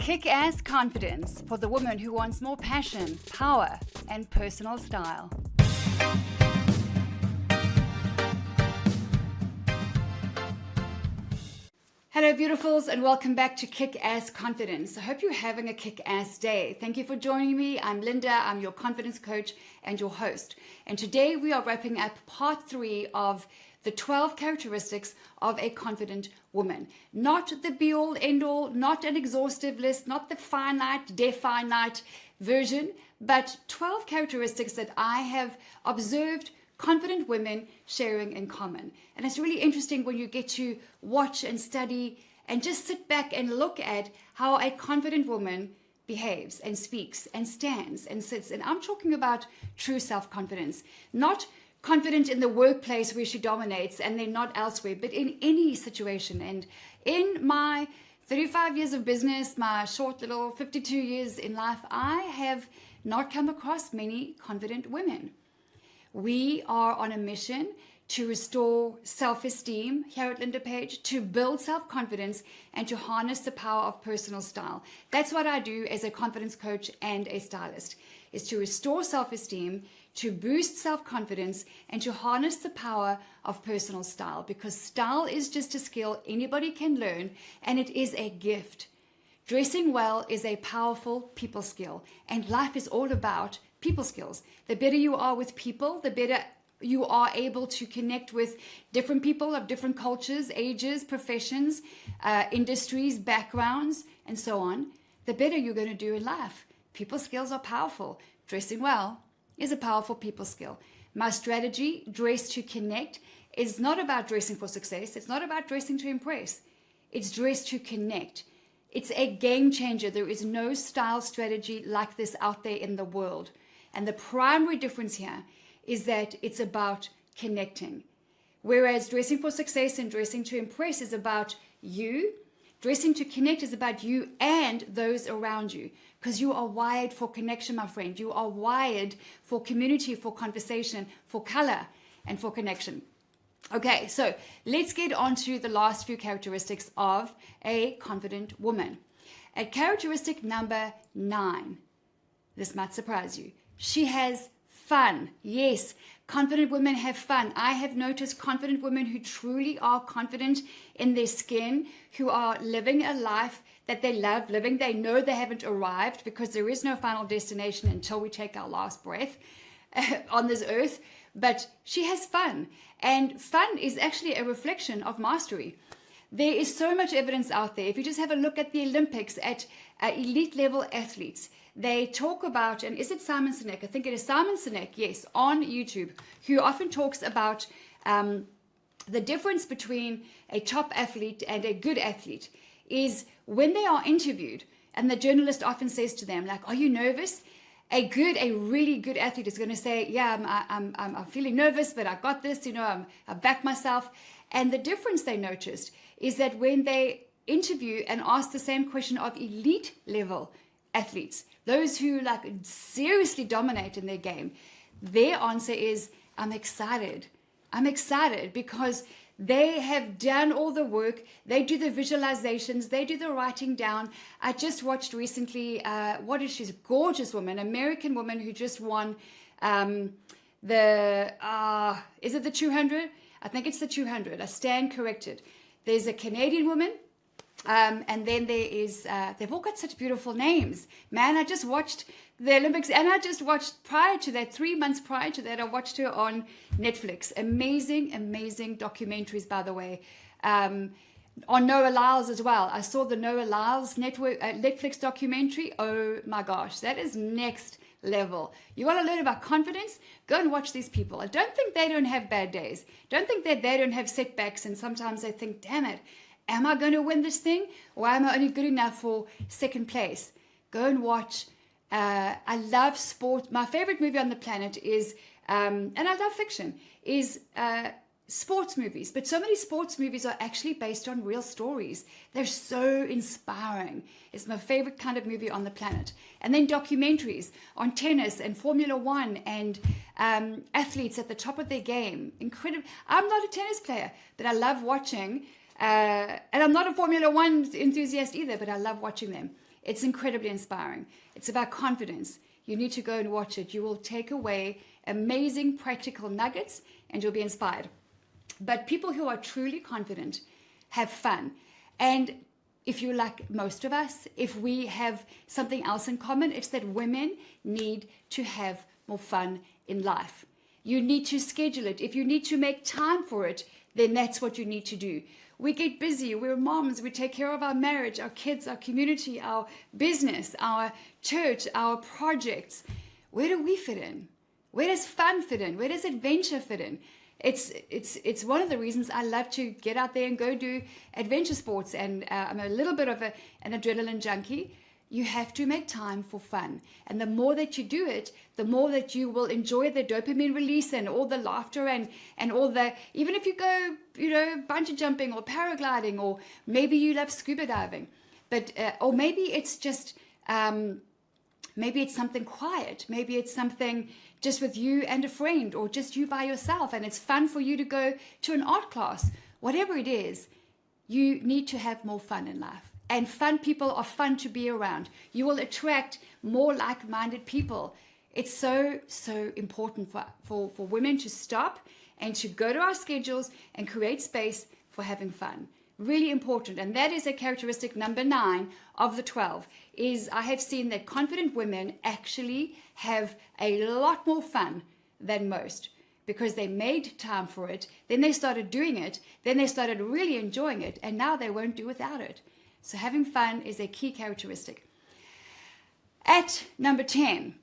Kick-ass confidence for the woman who wants more passion, power, and personal style. Hello, beautifuls, and welcome back to Kick-Ass Confidence. I hope you're having a kick-ass day. Thank you for joining me. I'm Linda. I'm your confidence coach and your host. And today we are wrapping up part 3 of the 12 characteristics of a confident woman. Not the be-all, end-all, not an exhaustive list, not the finite, definite version, but 12 characteristics that I have observed confident women sharing in common. And it's really interesting when you get to watch and study and just sit back and look at how a confident woman behaves and speaks and stands and sits. And I'm talking about true self-confidence, not confident in the workplace where she dominates and then not elsewhere, but in any situation. And in my 35 years of business, my short little 52 years in life, I have not come across many confident women. We are on a mission to restore self-esteem here at Linda Page, to build self-confidence, and to harness the power of personal style. That's what I do as a confidence coach and a stylist, is to restore self-esteem, to boost self-confidence, and to harness the power of personal style, because style is just a skill anybody can learn, and it is a gift. Dressing well is a powerful people skill, and life is all about people skills. The better you are with people, the better you are able to connect with different people of different cultures, ages, professions, industries, backgrounds, and so on, the better you're going to do in life. People skills are powerful. Dressing well is a powerful people skill. My strategy, Dress to Connect, is not about dressing for success. It's not about dressing to impress. It's Dress to Connect. It's a game changer. There is no style strategy like this out there in the world. And the primary difference here is that it's about connecting. Whereas dressing for success and dressing to impress is about you, dressing to connect is about you and those around you. Because you are wired for connection, my friend. You are wired for community, for conversation, for color, and for connection. Okay, so let's get on to the last few characteristics of a confident woman. At characteristic number 9, this might surprise you. She has fun. Yes, confident women have fun. I have noticed confident women who truly are confident in their skin, who are living a life that they love living. They know they haven't arrived, because there is no final destination until we take our last breath on this earth. But she has fun. And fun is actually a reflection of mastery. There is so much evidence out there. If you just have a look at the Olympics, at elite level athletes, they talk about, and is it Simon Sinek? I think it is Simon Sinek, yes, on YouTube, who often talks about the difference between a top athlete and a good athlete is when they are interviewed, and the journalist often says to them, like, are you nervous? A really good athlete is going to say, yeah, I'm feeling nervous, but I got this, I back myself. And the difference they noticed is that when they interview and ask the same question of elite level athletes, those who seriously dominate in their game, their answer is, I'm excited. I'm excited because they have done all the work. They do the visualizations. They do the writing down. I just watched recently, she's a gorgeous woman, American woman who just won is it the 200? I think it's the 200. I stand corrected. There's a Canadian woman. And then there is, they've all got such beautiful names. Man, I just watched the Olympics, and I just watched prior to that, 3 months prior to that, I watched her on Netflix. Amazing, amazing documentaries, by the way. On Noah Lyles as well. I saw the Noah Lyles Netflix documentary. Oh my gosh, that is next level. You want to learn about confidence? Go and watch these people. I don't think they don't have bad days. Don't think that they don't have setbacks, and sometimes they think, damn it, am I going to win this thing, or am I only good enough for second place? Go and watch. I love sport. My favorite movie on the planet is, and I love fiction, is sports movies. But so many sports movies are actually based on real stories. They're so inspiring. It's my favorite kind of movie on the planet. And then documentaries on tennis and Formula One and athletes at the top of their game. Incredible. I'm not a tennis player, but I love watching And I'm not a Formula One enthusiast either, but I love watching them. It's incredibly inspiring. It's about confidence. You need to go and watch it. You will take away amazing practical nuggets and you'll be inspired. But people who are truly confident have fun. And if you're like most of us, if we have something else in common, it's that women need to have more fun in life. You need to schedule it. If you need to make time for it, then that's what you need to do. We get busy. We're moms. We take care of our marriage, our kids, our community, our business, our church, our projects. Where do we fit in? Where does fun fit in? Where does adventure fit in? It's one of the reasons I love to get out there and go do adventure sports. And I'm a little bit of an adrenaline junkie. You have to make time for fun. And the more that you do it, the more that you will enjoy the dopamine release and all the laughter and all the, even if you go, bungee jumping or paragliding, or maybe you love scuba diving, but, or maybe it's just, maybe it's something quiet. Maybe it's something just with you and a friend, or just you by yourself. And it's fun for you to go to an art class. Whatever it is, you need to have more fun in life. And fun people are fun to be around. You will attract more like-minded people. It's so, so important for women to stop and to go to our schedules and create space for having fun. Really important. And that is a characteristic number 9 of the 12, is I have seen that confident women actually have a lot more fun than most, because they made time for it, then they started doing it, then they started really enjoying it, and now they won't do without it. So having fun is a key characteristic. At number 10,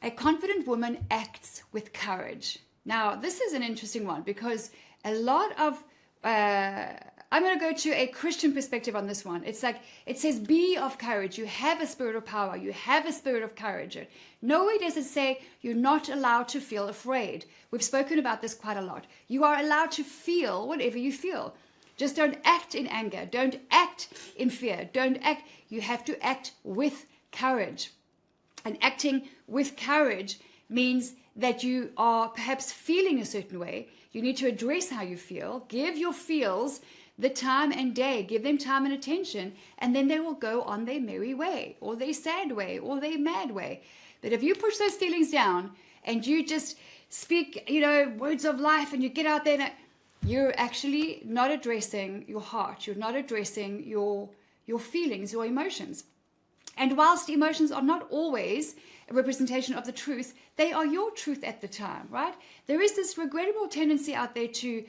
a confident woman acts with courage. Now, this is an interesting one, because a lot of, I'm going to go to a Christian perspective on this one. It's like, it says, be of courage. You have a spirit of power. You have a spirit of courage. Nowhere does it say you're not allowed to feel afraid. We've spoken about this quite a lot. You are allowed to feel whatever you feel. Just don't act in anger. Don't act in fear. Don't act. You have to act with courage. And acting with courage means that you are perhaps feeling a certain way. You need to address how you feel. Give your feels the time and day. Give them time and attention. And then they will go on their merry way, or their sad way, or their mad way. But if you push those feelings down and you just speak, words of life, and you get out there and you're actually not addressing your heart. You're not addressing your feelings, your emotions. And whilst emotions are not always a representation of the truth, they are your truth at the time, right? There is this regrettable tendency out there to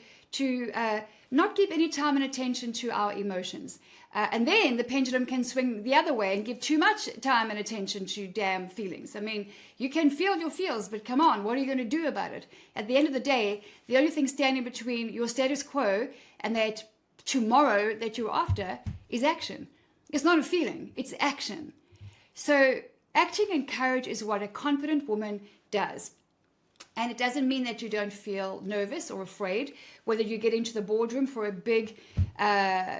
not give any time and attention to our emotions. And then the pendulum can swing the other way and give too much time and attention to damn feelings. I mean, you can feel your feels, but come on, what are you going to do about it? At the end of the day, the only thing standing between your status quo and that tomorrow that you're after is action. It's not a feeling, it's action. So acting in courage is what a confident woman does. And it doesn't mean that you don't feel nervous or afraid, whether you get into the boardroom for a big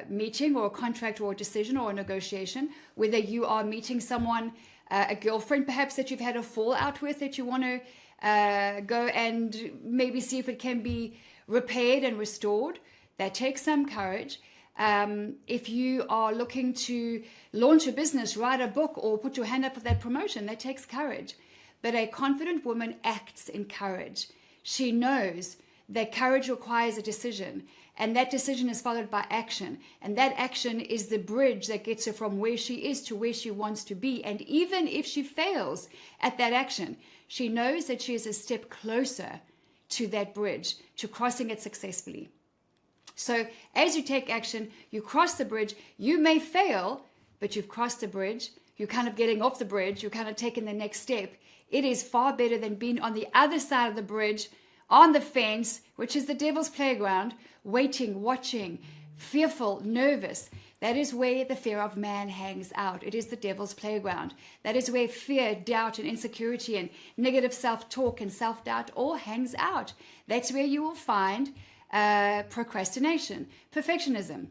meeting or a contract or a decision or a negotiation, whether you are meeting someone, a girlfriend perhaps that you've had a fallout with, that you want to go and maybe see if it can be repaired and restored. That takes some courage. If you are looking to launch a business, write a book, or put your hand up for that promotion, that takes courage. But a confident woman acts in courage. She knows that courage requires a decision, and that decision is followed by action. And that action is the bridge that gets her from where she is to where she wants to be. And even if she fails at that action, she knows that she is a step closer to that bridge, to crossing it successfully. So as you take action, you cross the bridge. You may fail, but you've crossed the bridge. You're kind of getting off the bridge. You're kind of taking the next step. It is far better than being on the other side of the bridge, on the fence, which is the devil's playground, waiting, watching, fearful, nervous. That is where the fear of man hangs out. It is the devil's playground. That is where fear, doubt, and insecurity and negative self-talk and self-doubt all hangs out. That's where you will find procrastination, perfectionism,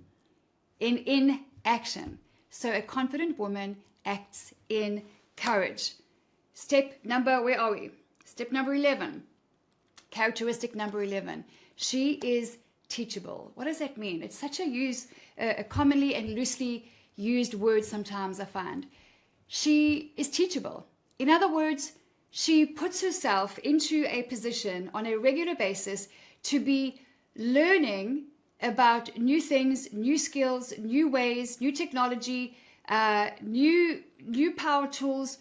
in inaction. So a confident woman acts in courage. Where are we? Step number 11. Characteristic number 11. She is teachable. What does that mean? It's such a commonly and loosely used word sometimes, I find. She is teachable. In other words, she puts herself into a position on a regular basis to be learning about new things, new skills, new ways, new technology, new power tools,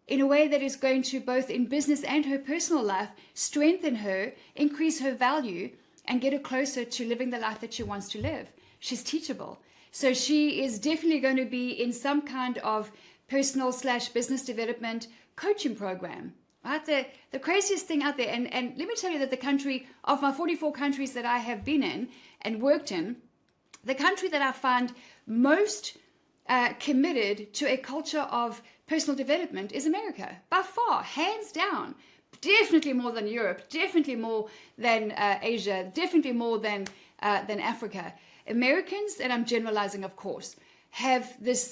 in a way that is going to, both in business and her personal life, strengthen her, increase her value, and get her closer to living the life that she wants to live. She's teachable. So she is definitely going to be in some kind of personal/business development coaching program. Right? The craziest thing out there, and let me tell you that the country, of my 44 countries that I have been in and worked in, the country that I find most committed to a culture of personal development is America, by far, hands down. Definitely more than Europe, definitely more than Asia, definitely more than Africa. Americans, and I'm generalizing, of course, have this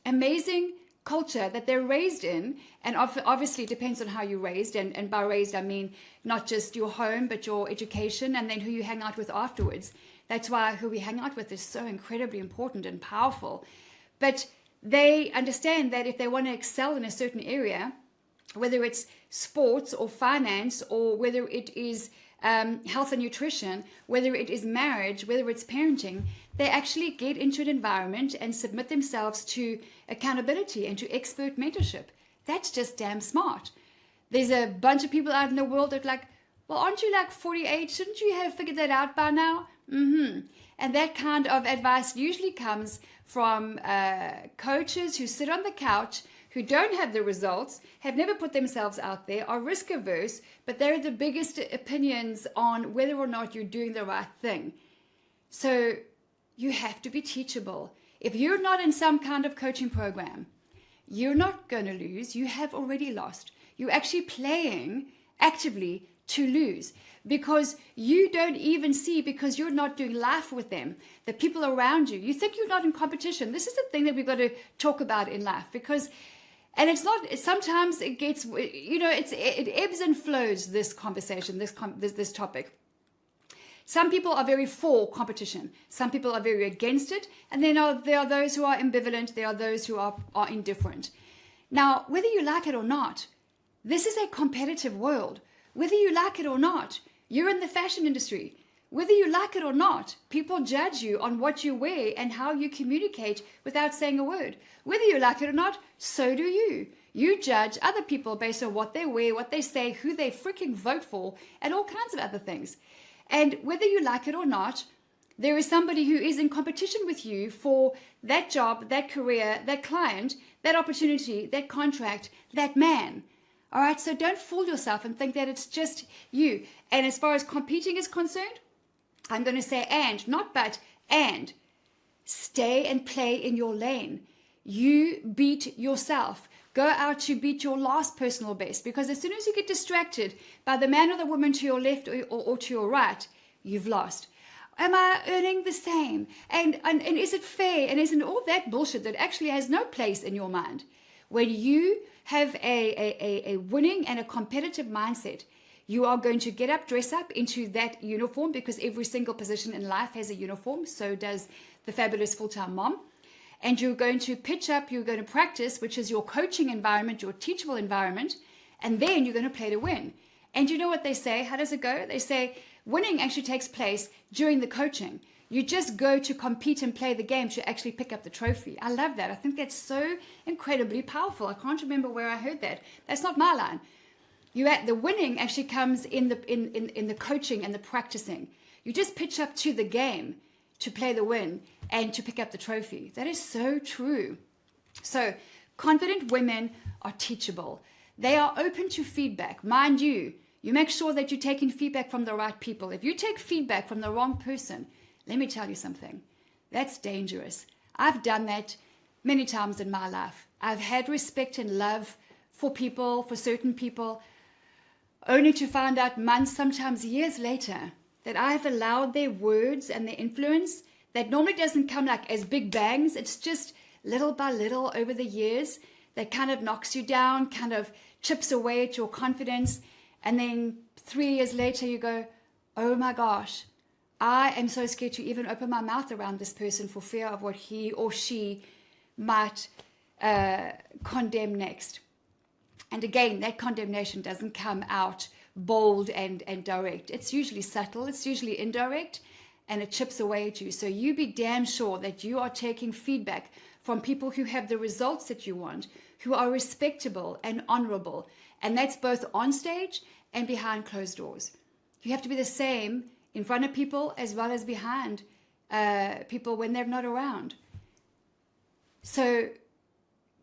amazing culture that they're raised in, and obviously it depends on how you're raised, and by raised I mean not just your home, but your education, and then who you hang out with afterwards. That's why who we hang out with is so incredibly important and powerful. But they understand that if they want to excel in a certain area, whether it's sports or finance, or whether it is health and nutrition, whether it is marriage, whether it's parenting, they actually get into an environment and submit themselves to accountability and to expert mentorship. That's just damn smart. There's a bunch of people out in the world that are like, well, aren't you like 48? Shouldn't you have figured that out by now? And that kind of advice usually comes from coaches who sit on the couch, who don't have the results, have never put themselves out there, are risk averse, but they're the biggest opinions on whether or not you're doing the right thing. So you have to be teachable. If you're not in some kind of coaching program, you're not going to lose. You have already lost. You're actually playing actively to lose, because you don't even see, because you're not doing life with them, the people around you. You think you're not in competition. This is the thing that we've got to talk about in life, because, and it's not, sometimes it gets, it ebbs and flows, this conversation, this topic. Some people are very for competition. Some people are very against it. And then there are those who are ambivalent. There are those who are indifferent. Now, whether you like it or not, this is a competitive world. Whether you like it or not, you're in the fashion industry. Whether you like it or not, people judge you on what you wear and how you communicate without saying a word. Whether you like it or not, so do you. You judge other people based on what they wear, what they say, who they freaking vote for, and all kinds of other things. And whether you like it or not, there is somebody who is in competition with you for that job, that career, that client, that opportunity, that contract, that man. All right, so don't fool yourself and think that it's just you. And as far as competing is concerned, I'm going to say and, not but, and. Stay and play in your lane. You beat yourself. Go out to beat your last personal best, because as soon as you get distracted by the man or the woman to your left or to your right, you've lost. Am I earning the same? And is it fair? And isn't all that bullshit that actually has no place in your mind? When you have a winning and a competitive mindset, you are going to get up, dress up into that uniform, because every single position in life has a uniform. So does the fabulous full-time mom. And you're going to pitch up, you're going to practice, which is your coaching environment, your teachable environment. And then you're going to play to win. And you know what they say? How does it go? They say winning actually takes place during the coaching. You just go to compete and play the game to actually pick up the trophy. I love that. I think that's so incredibly powerful. I can't remember where I heard that. That's not my line. The winning actually comes in the coaching and the practicing. You just pitch up to the game to play the win and to pick up the trophy. That is so true. So confident women are teachable. They are open to feedback. Mind you, you make sure that you're taking feedback from the right people. If you take feedback from the wrong person, let me tell you something. That's dangerous. I've done that many times in my life. I've had respect and love for people, for certain people, only to find out months, sometimes years later, that I have allowed their words and their influence that normally doesn't come like as big bangs. It's just little by little over the years that kind of knocks you down, kind of chips away at your confidence. And then 3 years later, you go, oh my gosh, I am so scared to even open my mouth around this person for fear of what he or she might condemn next. And again, that condemnation doesn't come out bold and direct. It's usually subtle, it's usually indirect, and it chips away at you. So you be damn sure that you are taking feedback from people who have the results that you want, who are respectable and honorable. And that's both on stage and behind closed doors. You have to be the same in front of people as well as behind people when they're not around. So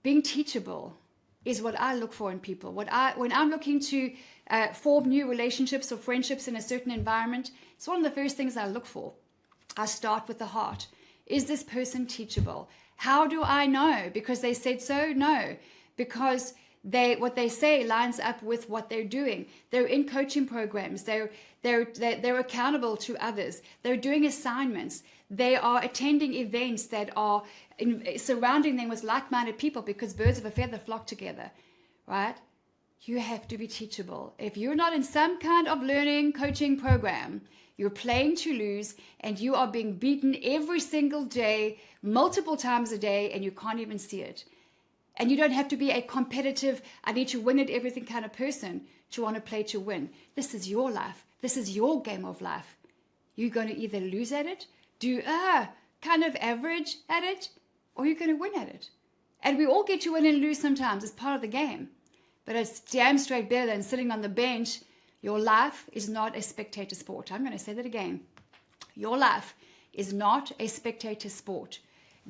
being teachable is what I look for in people. When I'm looking to form new relationships or friendships in a certain environment, it's one of the first things I look for. I start with the heart. Is this person teachable? How do I know? Because they said so? No. Because what they say lines up with what they're doing. They're in coaching programs. They're accountable to others. They're doing assignments. They are attending events that are surrounding them with like-minded people, because birds of a feather flock together, right? You have to be teachable. If you're not in some kind of learning coaching program, you're playing to lose, and you are being beaten every single day, multiple times a day, and you can't even see it. And you don't have to be a competitive, I need to win at everything kind of person to want to play to win. This is your life. This is your game of life. You're going to either lose at it, do kind of average at it, or you're going to win at it. And we all get to win and lose sometimes. It's part of the game. But it's damn straight better than sitting on the bench. Your life is not a spectator sport. I'm going to say that again. Your life is not a spectator sport.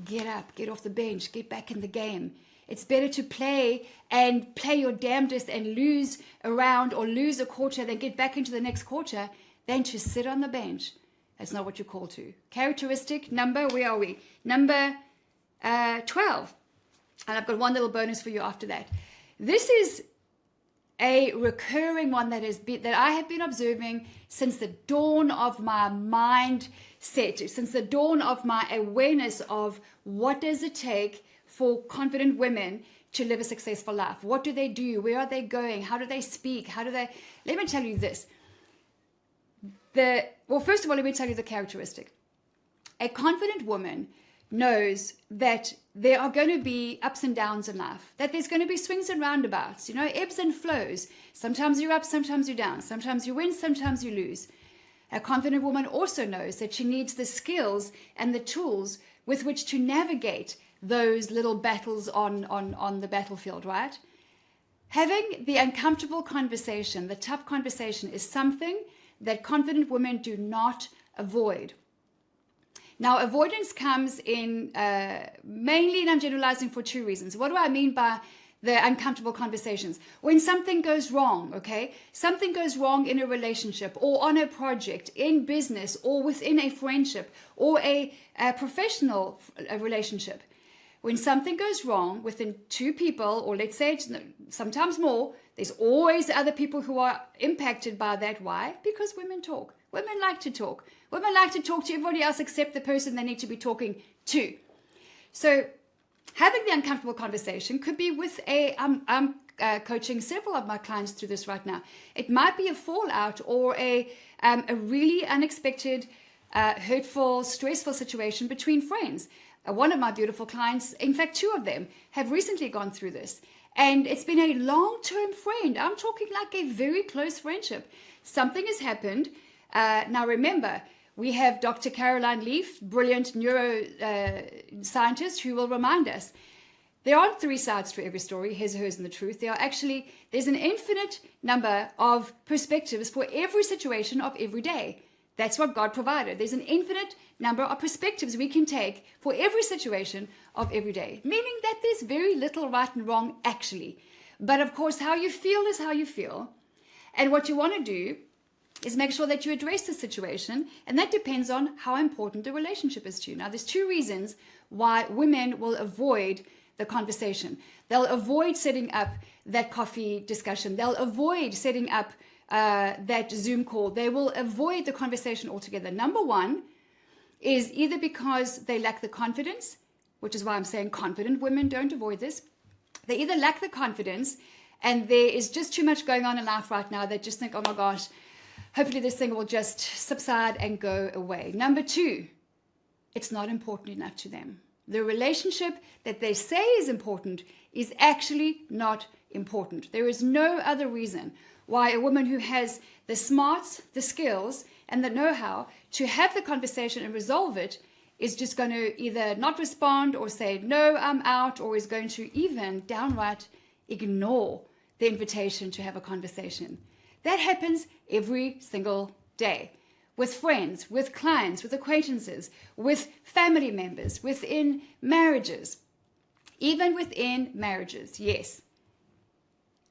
Get up, get off the bench, get back in the game. It's better to play your damnedest and lose a round or lose a quarter, then get back into the next quarter, than to sit on the bench. That's not what you're called to. Characteristic number, where are we? Number 12. And I've got one little bonus for you after that. This is a recurring one that I have been observing since the dawn of my mindset, since the dawn of my awareness of what does it take for confident women to live a successful life. What do they do? Where are they going? How do they speak? Let me tell you this. First of all, let me tell you the characteristic. A confident woman knows that there are going to be ups and downs in life, that there's going to be swings and roundabouts, ebbs and flows. Sometimes you're up, sometimes you're down. Sometimes you win, sometimes you lose. A confident woman also knows that she needs the skills and the tools with which to navigate those little battles on the battlefield, right? Having the uncomfortable conversation, the tough conversation, is something that confident women do not avoid. Now, avoidance comes in mainly, and I'm generalizing, for two reasons. What do I mean by the uncomfortable conversations? When something goes wrong, okay? Something goes wrong in a relationship or on a project, in business or within a friendship or a professional relationship. When something goes wrong within two people, or let's say sometimes more, there's always other people who are impacted by that. Why? Because women talk. Women like to talk. Women like to talk to everybody else except the person they need to be talking to. So having the uncomfortable conversation could be with I'm coaching several of my clients through this right now. It might be a fallout or a really unexpected, hurtful, stressful situation between friends. One of my beautiful clients, in fact, two of them, have recently gone through this. And it's been a long-term friend. I'm talking like a very close friendship. Something has happened. Now, remember, we have Dr. Caroline Leaf, brilliant neuroscientist, who will remind us there aren't three sides to every story, his, hers, and the truth. There's an infinite number of perspectives for every situation of every day. That's what God provided. There's an infinite number of perspectives we can take for every situation of every day, meaning that there's very little right and wrong, actually. But of course, how you feel is how you feel. And what you want to do is make sure that you address the situation, and that depends on how important the relationship is to you. Now, there's two reasons why women will avoid the conversation. They'll avoid setting up that coffee discussion. They'll avoid setting up that Zoom call. They will avoid the conversation altogether. Number one is either because they lack the confidence, which is why I'm saying confident women don't avoid this. They either lack the confidence, and there is just too much going on in life right now. They just think, oh my gosh, hopefully this thing will just subside and go away. Number 2, it's not important enough to them. The relationship that they say is important is actually not important. There is no other reason why a woman who has the smarts, the skills, and the know-how to have the conversation and resolve it is just going to either not respond or say, no, I'm out, or is going to even downright ignore the invitation to have a conversation. That happens every single day. With friends, with clients, with acquaintances, with family members, within marriages, even within marriages, yes.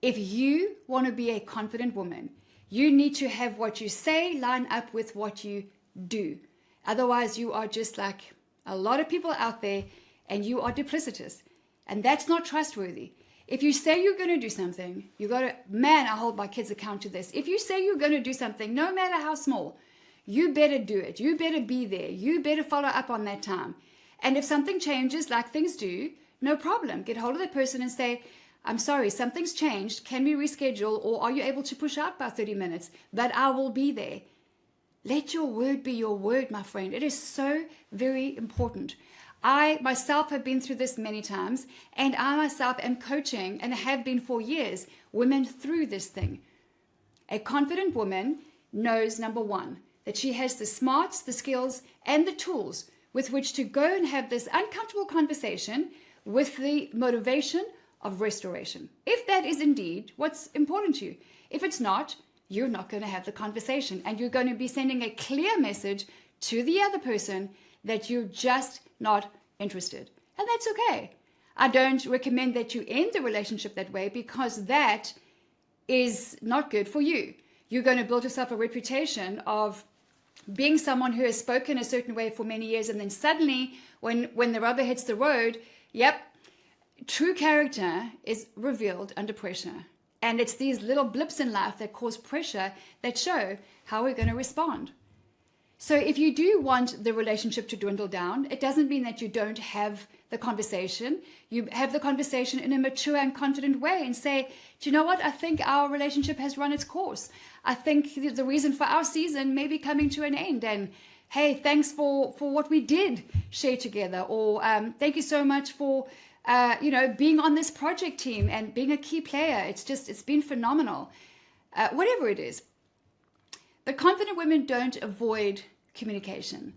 If you want to be a confident woman, you need to have what you say line up with what you do. Otherwise, you are just like a lot of people out there and you are duplicitous. And that's not trustworthy. If you say you're going to do something, you got to, man, I hold my kids account to this. If you say you're going to do something, no matter how small, you better do it. You better be there. You better follow up on that time. And if something changes like things do, no problem. Get hold of the person and say, I'm sorry, something's changed. Can we reschedule, or are you able to push out by 30 minutes? But I will be there. Let your word be your word, my friend. It is so very important. I myself have been through this many times, and I myself am coaching and have been for years women through this thing. A confident woman knows, number 1, that she has the smarts, the skills, and the tools with which to go and have this uncomfortable conversation with the motivation of restoration. If that is indeed what's important to you. If it's not, you're not going to have the conversation, and you're going to be sending a clear message to the other person that you're just not interested. And that's okay. I don't recommend that you end the relationship that way, because that is not good for you. You're going to build yourself a reputation of being someone who has spoken a certain way for many years, and then suddenly when the rubber hits the road, yep, true character is revealed under pressure. And it's these little blips in life that cause pressure that show how we're going to respond. So if you do want the relationship to dwindle down, it doesn't mean that you don't have the conversation. You have the conversation in a mature and confident way and say, do you know what? I think our relationship has run its course. I think the reason for our season may be coming to an end. And hey, thanks for what we did share together. Or thank you so much for being on this project team and being a key player. It's been phenomenal. Whatever it is. But confident women don't avoid communication.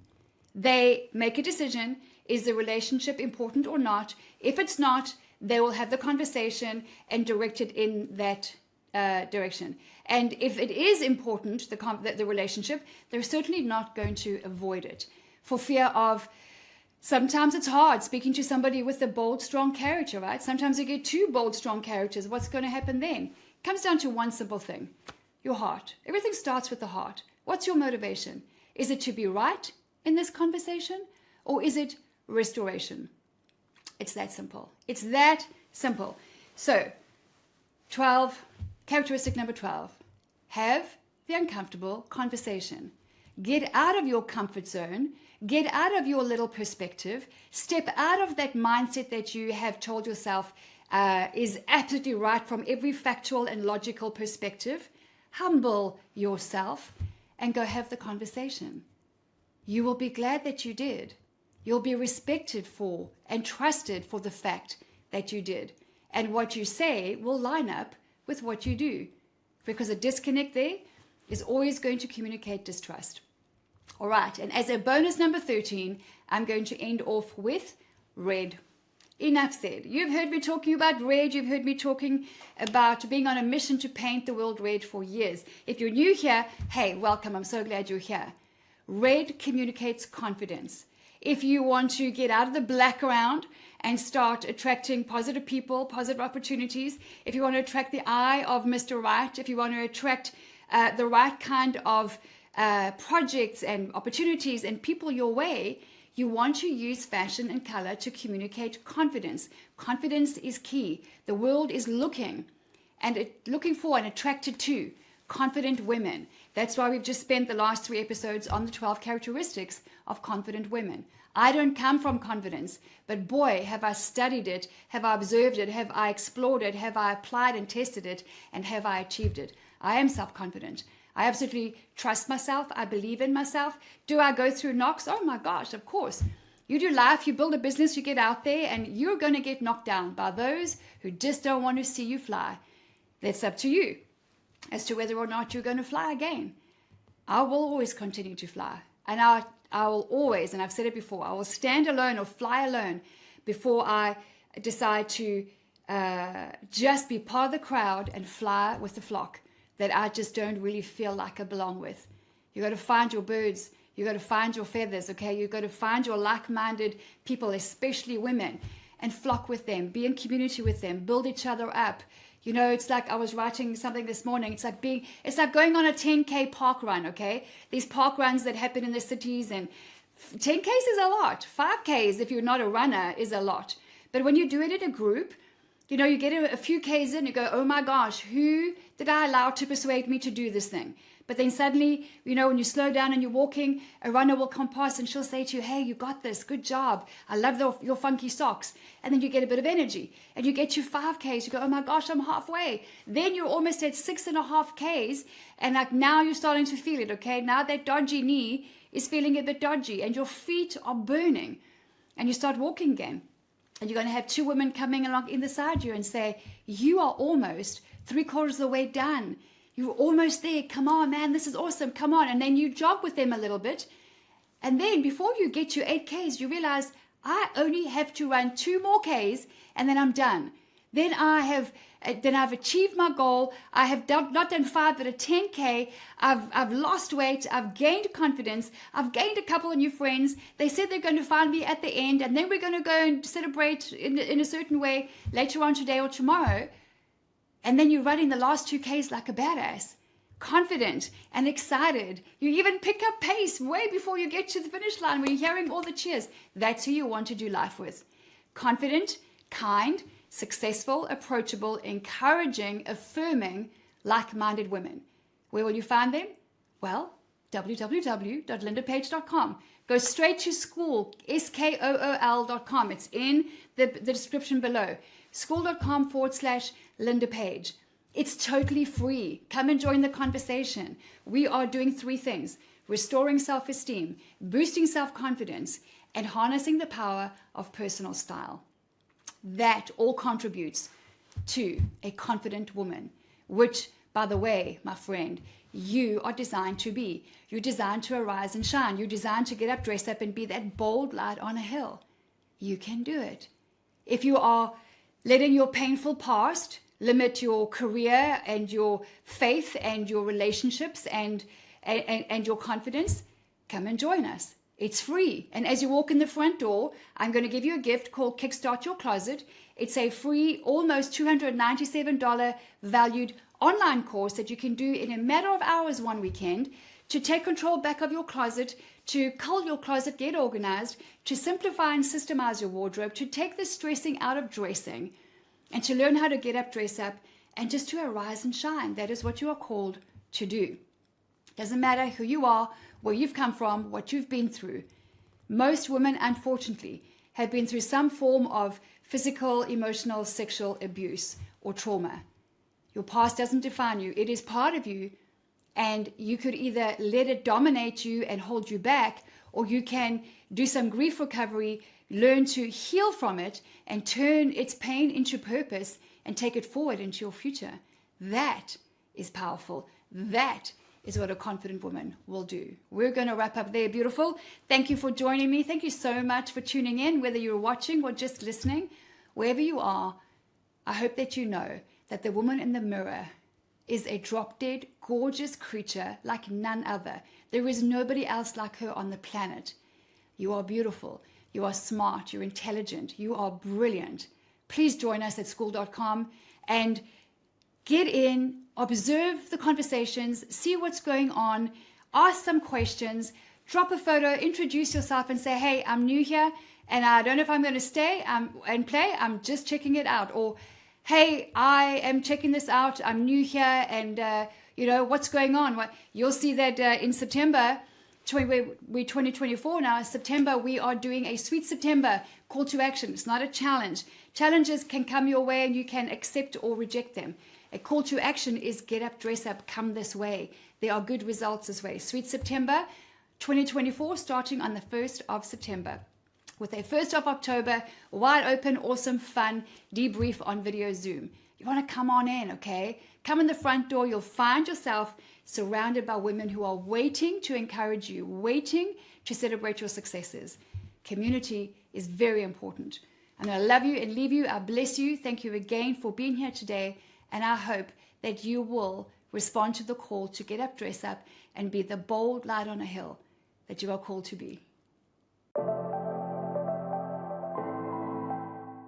They make a decision. Is the relationship important or not? If it's not, they will have the conversation and direct it in that direction. And if it is important, the relationship, they're certainly not going to avoid it for fear of. Sometimes it's hard speaking to somebody with a bold, strong character, right? Sometimes you get 2 bold, strong characters. What's going to happen then? It comes down to one simple thing. Your heart. Everything starts with the heart. What's your motivation? Is it to be right in this conversation, or is it restoration? It's that simple. It's that simple. So, characteristic number 12. Have the uncomfortable conversation. Get out of your comfort zone. Get out of your little perspective. Step out of that mindset that you have told yourself is absolutely right from every factual and logical perspective. Humble yourself and go have the conversation. You will be glad that you did. You'll be respected for and trusted for the fact that you did. And what you say will line up with what you do. Because a disconnect there is always going to communicate distrust. All right, and as a bonus number 13, I'm going to end off with red. Enough said. You've heard me talking about red. You've heard me talking about being on a mission to paint the world red for years. If you're new here, hey, welcome. I'm so glad you're here. Red communicates confidence. If you want to get out of the background and start attracting positive people, positive opportunities, if you want to attract the eye of Mr. Right, if you want to attract the right kind of projects and opportunities and people your way, you want to use fashion and color to communicate confidence. Confidence is key. The world is looking for and attracted to confident women. That's why we've just spent the last 3 episodes on the 12 characteristics of confident women. I don't come from confidence, but boy, have I studied it, have I observed it, have I explored it, have I applied and tested it, and have I achieved it. I am self-confident. I absolutely trust myself. I believe in myself. Do I go through knocks? Oh my gosh, of course. You do life, you build a business, you get out there, and you're going to get knocked down by those who just don't want to see you fly. That's up to you as to whether or not you're going to fly again. I will always continue to fly. And I will always, and I've said it before, I will stand alone or fly alone before I decide to just be part of the crowd and fly with the flock that I just don't really feel like I belong with. You got to find your birds. You got to find your feathers, okay? You got to find your like-minded people, especially women, and flock with them. Be in community with them. Build each other up. You know, it's like I was writing something this morning. It's like going on a 10K park run, okay? These park runs that happen in the cities, and 10Ks is a lot. 5Ks, if you're not a runner, is a lot. But when you do it in a group, you know, you get a few Ks in, you go, oh my gosh, who did I allow to persuade me to do this thing? But then suddenly, you know, when you slow down and you're walking, a runner will come past and she'll say to you, hey, you got this, good job. I love your funky socks. And then you get a bit of energy and you get to 5Ks. You go, oh my gosh, I'm halfway. Then you're almost at 6.5 Ks. And like now you're starting to feel it, okay? Now that dodgy knee is feeling a bit dodgy and your feet are burning and you start walking again. And you're going to have two women coming along in beside you and say, you are almost 3/4 of the way done. You're almost there. Come on, man. This is awesome. Come on. And then you jog with them a little bit. And then before you get to 8Ks, you realize I only have to run 2 more Ks and then I'm done. Then I've achieved my goal. I have not done 5, but a 10K. I've lost weight. I've gained confidence. I've gained a couple of new friends. They said they're going to find me at the end, and then we're going to go and celebrate in a certain way later on today or tomorrow. And then you're running the last 2Ks like a badass, confident and excited. You even pick up pace way before you get to the finish line when you're hearing all the cheers. That's who you want to do life with. Confident, kind, successful, approachable, encouraging, affirming, like-minded women. Where will you find them? Well, www.lindapage.com. Go straight to school, SKOOL.com. It's in the description below. School.com/Linda Page. It's totally free. Come and join the conversation. We are doing 3 things: restoring self-esteem, boosting self-confidence, and harnessing the power of personal style. That all contributes to a confident woman, which, by the way, my friend, you are designed to be. You're designed to arise and shine. You're designed to get up, dress up, and be that bold light on a hill. You can do it. If you are letting your painful past limit your career and your faith and your relationships and your confidence, come and join us. It's free. And as you walk in the front door, I'm going to give you a gift called Kickstart Your Closet. It's a free, almost $297 valued online course that you can do in a matter of hours one weekend to take control back of your closet, to cull your closet, get organized, to simplify and systemize your wardrobe, to take the stressing out of dressing, and to learn how to get up, dress up, and just to arise and shine. That is what you are called to do. Doesn't matter who you are, where you've come from, what you've been through. Most women, unfortunately, have been through some form of physical, emotional, sexual abuse or trauma. Your past doesn't define you. It is part of you, and you could either let it dominate you and hold you back, or you can do some grief recovery, learn to heal from it, and turn its pain into purpose and take it forward into your future. That is powerful. That is what a confident woman will do. We're going to wrap up there, beautiful. Thank you for joining me. Thank you so much for tuning in, whether you're watching or just listening. Wherever you are, I hope that you know that the woman in the mirror is a drop-dead, gorgeous creature like none other. There is nobody else like her on the planet. You are beautiful. You are smart. You're intelligent. You are brilliant. Please join us at school.com and get in, observe the conversations, see what's going on, ask some questions, drop a photo, introduce yourself and say, hey, I'm new here and I don't know if I'm going to stay and play. I'm just checking it out. Or, hey, I am checking this out. I'm new here and, what's going on? You'll see that in September, we're 2024 now. September, we are doing a Sweet September call to action. It's not a challenge. Challenges can come your way and you can accept or reject them. A call to action is get up, dress up, come this way. There are good results this way. Sweet September 2024, starting on the 1st of September. With a 1st of October, wide open, awesome, fun debrief on video Zoom. You want to come on in, okay? Come in the front door. You'll find yourself surrounded by women who are waiting to encourage you, waiting to celebrate your successes. Community is very important. And I love you and leave you. I bless you. Thank you again for being here today. And I hope that you will respond to the call to get up, dress up, and be the bold light on a hill that you are called to be.